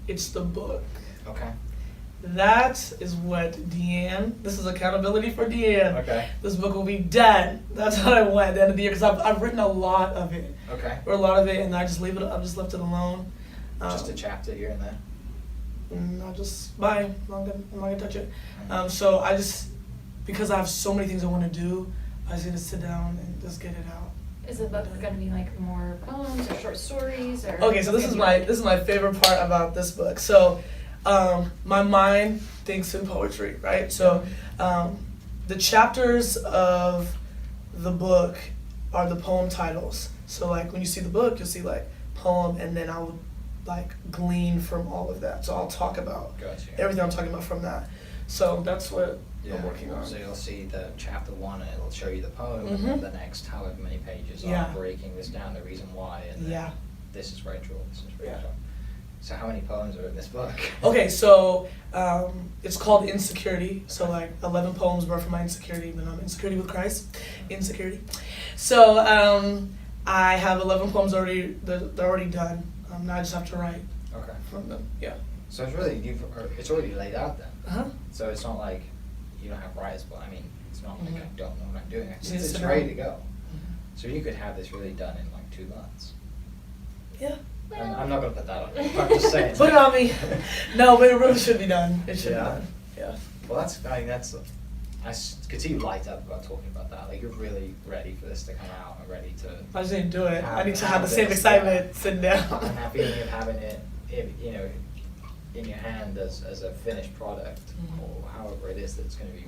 it's the book. Okay. That is what Deanne, this is accountability for Deanne. Okay. This book will be done. That's what I want at the end of the year, because I've written a lot of it. Okay. Or a lot of it, and I just leave it, I've just left it alone. Just a chapter here and there. And I'll just, bye, I'm not gonna touch it. So I just, because I have so many things I want to do, I just need to sit down and just get it out. Is the book gonna be like more poems or short stories or? Okay, so this is my favorite part about this book. So, my mind thinks in poetry, right? So, the chapters of the book are the poem titles. So, like when you see the book, you'll see like poem, and then I will like glean from all of that. So I'll talk about Gotcha. everything I'm talking about from that. So that's what I'm working on. So you'll see the chapter 1 and it'll show you the poem, and Mhm. then the next however many pages Yeah. are breaking this down, the reason why, and then Yeah. this is where I draw, this is where I Yeah. draw. So how many poems are in this book? Okay, so it's called Insecurity. So like 11 poems were for my insecurity, but I'm insecurity with Christ. Insecurity. So I have 11 poems already. They're already done. Now I just have to write Okay. from them. Yeah. So it's really, it's already laid out then. Uh-huh. So it's not like you don't have writers, but I mean, it's not like Mhm. I don't know what I'm doing. It's, Just it's sit ready down. to go. So you could have this really done in like 2 months. Yeah. I'm not gonna put that on you. I'm just saying. Put it on me. No, but it really should be done. It should Yeah. be done. Yeah. Well, could see you light up about talking about that. Like you're really ready for this to come out and ready to. I just need to do it. I need to have the this, same excitement sitting down. And that feeling of having it, in your hand as a finished product, Mhm. or however it is that's going to be.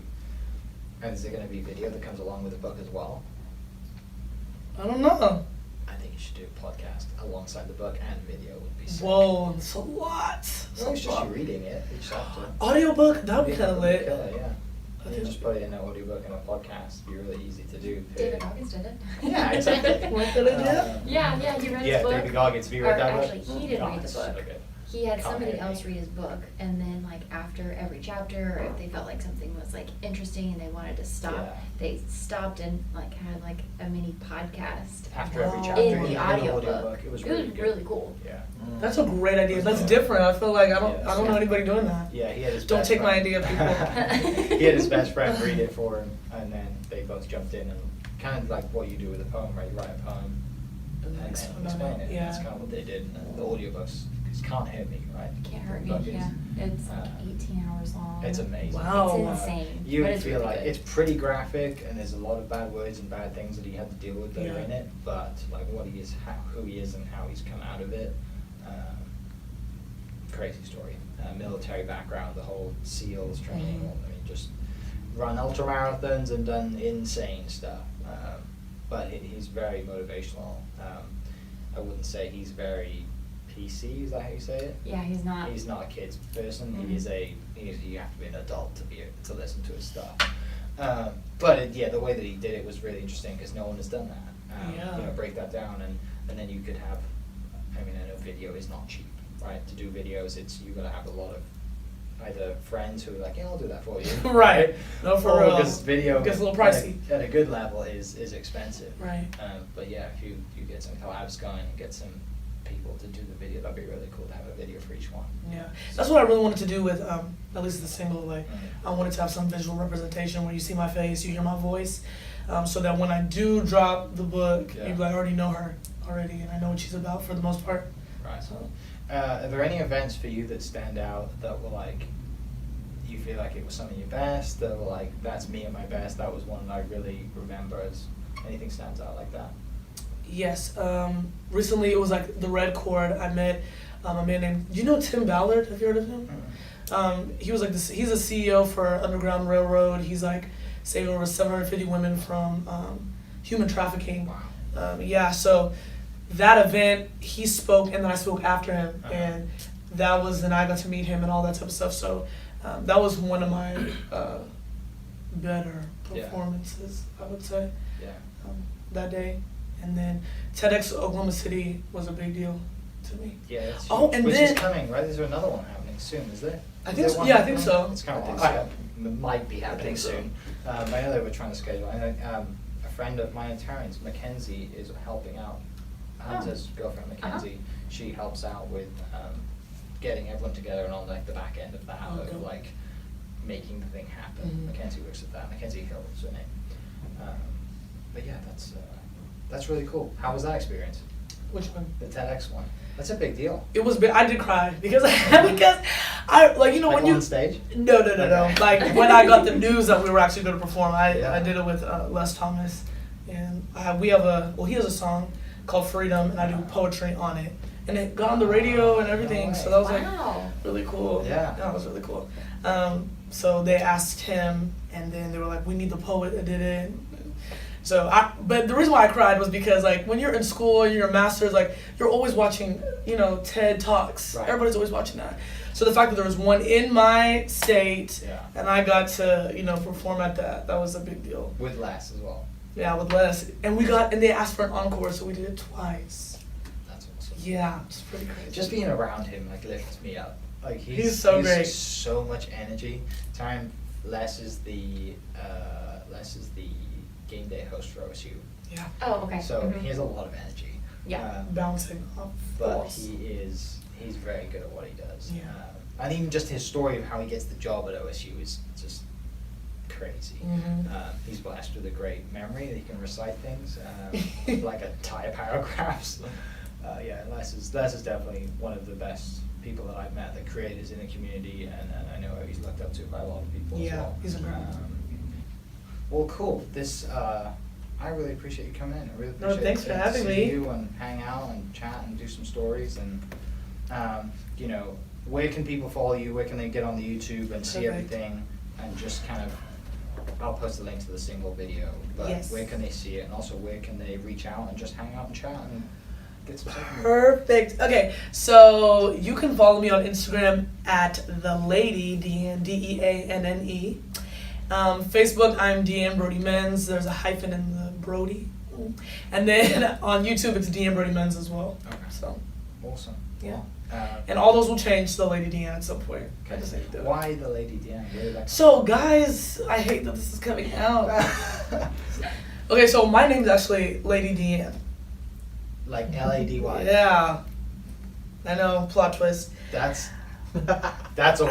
And is there going to be video that comes along with the book as well? I don't know. I think you should do a podcast alongside the book and video would be sick. Whoa, it's a lot. No, it's just you reading it. You just have to. Audiobook? That would be kind of Killer, lit. yeah. I You think- just put it in an audiobook and a podcast. It'd be really easy to do. David Hawkins did it. Yeah, exactly. What did I do? Yeah, he read Yeah, his book. David Goggins, have you Or read that book? actually, he didn't Oh, read the it's book. so good. He had Can't somebody hate me. else read his book, and then like after every chapter, or if they felt like something was like interesting and they wanted to stop, Yeah. they stopped and like had like a mini podcast After every Wow. chapter in the audiobook, audiobook. it was really good. cool. Yeah. That's a great idea. That's different. I feel like I don't know anybody doing that. Yeah, he had his Don't best take my friend- idea, people. He had his best friend read it for him, and then they both jumped in and kind of like what you do with a poem, right? You write a poem and then Explain explain it. yeah. That's kind of what they did. And the audiobooks Can't Hurt Me, right? Can't Hurt Me, Book is, yeah. It's like 18 hours long. It's amazing. Wow. It's insane. You but it's feel really like good. it's pretty graphic, and there's a lot of bad words and bad things that he had to deal with that are Yeah. in it. But like what he is, who he is, and how he's come out of it. Crazy story. Military background, the whole SEALs training. Mhm. I mean, just run ultra marathons and done insane stuff. But he's very motivational. I wouldn't say he's very PC. Is that how you say it? Yeah, he's not. He's not a kid's person. Mhm. You have to be an adult to listen to his stuff. But the way that he did it was really interesting because no one has done that. Yeah. Break that down and then you could have. I mean, I know video is not cheap, right? To do videos, you got to have a lot of either friends who are like, yeah, I'll do that for you. Right. No, for real. Because video Gets a little pricey. at a good level is expensive. Right. But yeah, if you get some collabs going and get some people to do the video, that'd be really cool to have a video for each one. Yeah, that's what I really wanted to do with at least the single. Like, I wanted to have some visual representation where you see my face, you hear my voice, so that when I do drop the book, Yeah. you like already know her already, and I know what she's about for the most part. Right. So Are there any events for you that stand out that were like, you feel like it was some of your best, that were like, that's me at my best, that was one that I really remember? As anything stands out like that? Yes. Recently it was like the Red Chord. I met a man named, do you know Tim Ballard? Have you heard of him? He was like this, he's a CEO for Underground Railroad. He's like saved over 750 women from human trafficking. Wow. Yeah, so that event, he spoke and then I spoke after him, and that was, and I got to meet him and all that type of stuff. So that was one of my better performances, I would say, that day. And then TEDx Oklahoma City was a big deal to me. Yeah, that's and which then, is coming, right? Is there another one happening soon, is there? I think so. Yeah, I think so. It's kind of might be happening so. soon. I know they were trying to schedule. I know a friend of mine in Terrence, Mackenzie, is helping out. Hunter's girlfriend, Mackenzie, she helps out with getting everyone together and on like the back end of that, of like making the thing happen. Mackenzie works at that. Mackenzie Hill is her name. But yeah, that's really cool. How was that experience? Which one? The TEDx one. That's a big deal. It was big. I did cry because I like, you know, like when you on stage. No. Like when I got the news that we were actually going to perform, I did it with Les Thomas, and he has a song called Freedom, and I do poetry on it, and it got on the radio and everything. So that was like really cool. Yeah, that was really cool. So they asked him, and then they were like, "We need the poet that did it." So but the reason why I cried was because like when you're in school and you're a master's, like you're always watching, you know, TED Talks. Right. Everybody's always watching that. So the fact that there was one in my state, and I got to, you know, perform at that was a big deal. With Les as well. Yeah, with Les, and they asked for an encore, so we did it twice. That's awesome. Yeah, it's pretty crazy. Just being around him like lifts me up. Like he's so great. So much energy. Les is the game day host for OSU. Yeah. Oh, okay. So he has a lot of energy. Yeah. Bouncing off. But he's very good at what he does. Yeah. And even just his story of how he gets the job at OSU is just crazy. He's blessed with a great memory that he can recite things like entire paragraphs. Les is definitely one of the best people that I've met, the creators in the community, and I know he's looked up to by a lot of people as well. He's a great well, cool. I really appreciate you coming in. I really appreciate thanks for having see me. you and hang out and chat and do some stories. And you know, where can people follow you? Where can they get on the YouTube and see everything? And just kind of, I'll post a link to the single video. But where can they see it? And also, where can they reach out and just hang out and chat and get some stuff? Perfect. Okay, so you can follow me on Instagram at the lady Deanne, Deanne. Facebook, I'm Deanne Brodie-Mends. There's a hyphen in the Brodie. And then on YouTube, it's Deanne Brodie-Mends as well. Okay. So awesome. Yeah. And all those will change to the Lady Deanne at some point. Okay. Why the Lady Deanne? So guys, I hate that this is coming out. Okay, so my name's actually Lady Deanne. Like Lady. Yeah. I know, plot twist. That's awesome.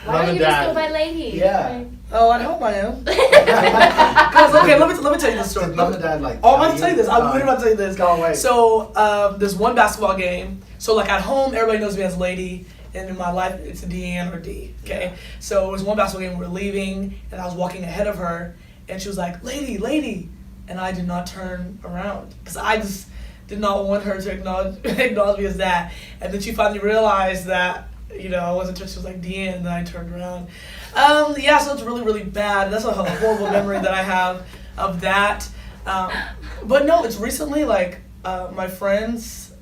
Why don't you just go by Lady? Yeah. Oh, I hope I am. Because okay, let me tell you this story. Mom and Dad like. Oh, I'm about to tell you this. I'm literally about to tell you this. Go away. So there's one basketball game. So like at home, everybody knows me as Lady, and in my life, it's a Deanne or D. Okay. Yeah. So it was one basketball game. We were leaving, and I was walking ahead of her, and she was like, "Lady," and I did not turn around because I just did not want her to acknowledge me as that. And then she finally realized that, you know, I wasn't just, she was like, Deanne, and then I turned around. So it's really, really bad. That's a horrible memory that I have of that. But no, it's recently, like, my friends,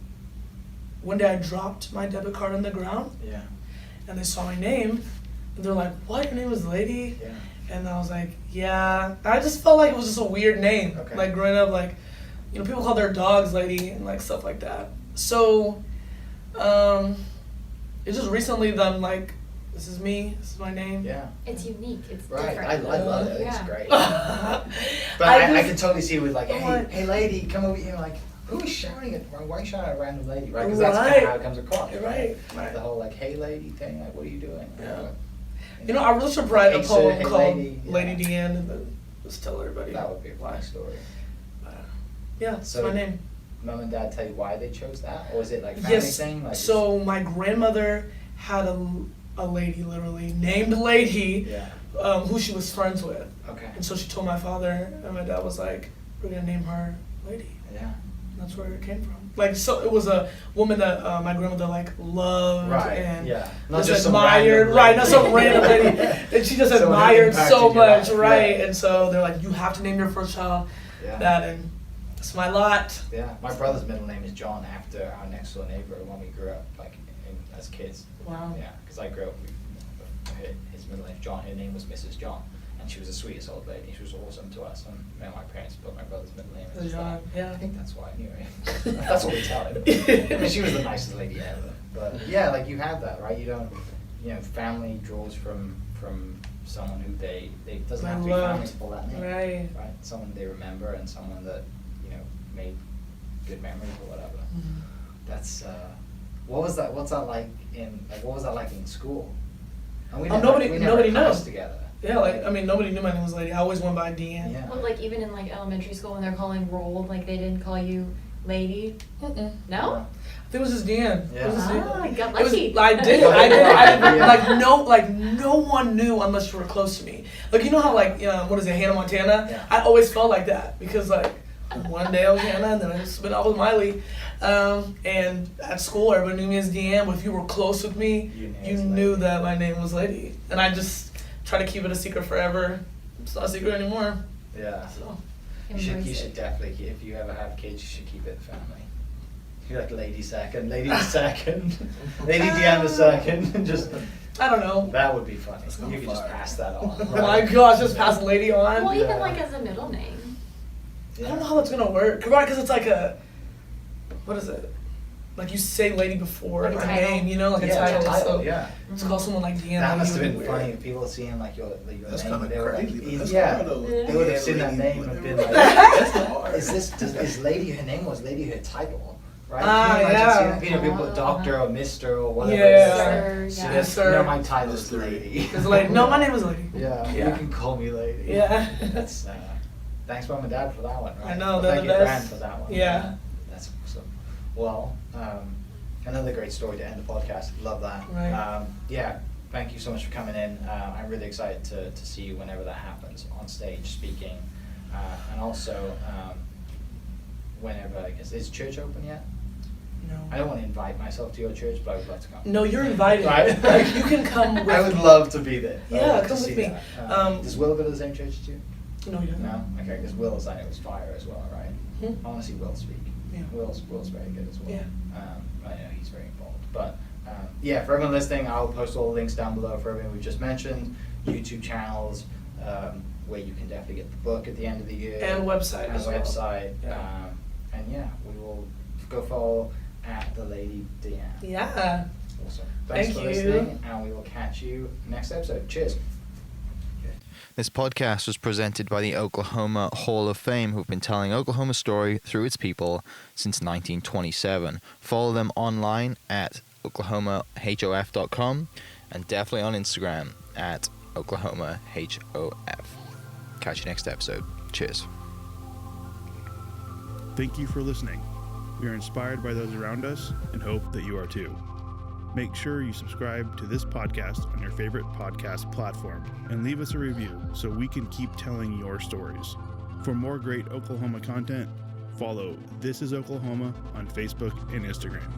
one day I dropped my debit card on the ground. Yeah. And they saw my name, and they're like, what, your name is Lady? Yeah. And I was like, yeah. And I just felt like it was just a weird name. Okay. Like, growing up, like, you know, people call their dogs Lady and, like, stuff like that. So, it's just recently that I'm like, this is me, this is my name. Yeah. It's unique, it's right. different. I love it, yeah. it's great. But I can totally see with like, hey lady, come over here, like, who is shouting at, why are you shouting at a random lady, right? Because that's kind of how it comes across. Right. Like the whole like, hey lady thing, like, what are you doing? Yeah. You know, I really should write a poem hey, called Lady Deanne and then just tell everybody. That would be a funny story. Yeah, it's So- my name. mom and dad tell you why they chose that, or was it like family Yes. thing? Like So my grandmother had a lady, literally named Lady, yeah. who she was friends with, Okay. and so she told my father, and my dad was like, "We're gonna name her Lady." Yeah. And that's where it came from. Like, so it was a woman that my grandmother like loved Right. and Yeah. just admired, right? Not some random lady, and she just Someone who admired so impacted your much, life, right? yeah. And so they're like, "You have to name your first child Yeah. that," and that's my lot. Yeah. My brother's middle name is John after our next door neighbor when we grew up, like as kids. Wow. Yeah, because I grew up with his middle name John. Her name was Mrs. John, and she was the sweetest old lady. She was awesome to us, and my parents put my brother's middle name as John, that. yeah. I think that's why anyway. That's what we tell him. I mean, she was the nicest lady ever. But yeah, like you have that, right? You don't, family draws from someone who they doesn't have to be family to pull that name, Right. right? Someone they remember and someone that made good memories or whatever. Mhm. That's what's that like in school? And we Nobody never knows. passed together. Yeah, like, I mean, nobody knew my name was Lady. I always went by Deanne. Yeah. Well, like even in like elementary school when they're calling roll, like they didn't call you lady. Mm-mm. No? I think it was just Deanne. Yeah. It was just Ah, Deanne. got It was- lucky. I did. Yeah. No one knew unless you were close to me. Like, you know how like, what is it, Hannah Montana? Yeah. I always felt like that because like one day I was Hannah and then I spent out with Miley. And at school everybody knew me as Deanne, but if you were close with me, you knew that my name was Lady. And I just try to keep it a secret forever. It's not a secret anymore. Yeah. So You Embrace should it. definitely, if you ever have kids, you should keep it family. You're like Lady Second, Lady the Second, Lady Deanne the Second. Just I don't know. that would be funny. Let's go You could just far. pass that on. Oh my gosh, just pass Lady on. Well, Yeah. even like as a middle name. I don't know how that's gonna work. Right, because it's like what is it? Like you say Lady before Like a my title. name, like Yeah, a title. So yeah. to call someone like Deanne. That must would have be been weird. funny. People seeing like your That's name. kind of They were crazy. like, That's yeah. hard, though. They would have seen that Lady, name and been whatever. like, That's hard. is Lady her name was Lady her title, right? Ah, Can you imagine yeah. seeing, people put Doctor or Mister or whatever. Yeah. Sir, So, yeah. Yes, sir. my title is Mister. Lady. It's like, no, my name is Lady. Yeah, Yeah. you can call me Lady. Yeah. That's thanks mom and dad for that one, right? I know, Well, they're thank the you, Gran, best. for that one. Yeah. That's awesome. Well, another great story to end the podcast. Love that. Right. Yeah, thank you so much for coming in. I'm really excited to see you whenever that happens on stage speaking, and also whenever I guess is church open yet? I No. don't want to invite myself to your church, but I would love to come. No, you're invited. Right. Like you can come with I would me. love to be there. I would Yeah, love to come see with me. that. Does Will go to the same church as you? No, you don't. No? Okay, because Will's, I know, was fire as well, right? Hmm? I want to see Will speak. Yeah. Will's very good as well. Yeah. I know he's very involved. But yeah, for everyone listening, I'll post all the links down below for everything we've just mentioned, YouTube channels, where you can definitely get the book at the end of the year. And website And as well. website. Yeah. And yeah, we will go follow at the Lady Deanne. Yeah. Awesome. Thanks Thank for you. listening, and we will catch you next episode. Cheers. This podcast was presented by the Oklahoma Hall of Fame, who've been telling Oklahoma's story through its people since 1927. Follow them online at oklahomahof.com and definitely on Instagram at oklahomahof. Catch you next episode. Cheers. Thank you for listening. We are inspired by those around us and hope that you are too. Make sure you subscribe to this podcast on your favorite podcast platform and leave us a review so we can keep telling your stories. For more great Oklahoma content, follow This Is Oklahoma on Facebook and Instagram.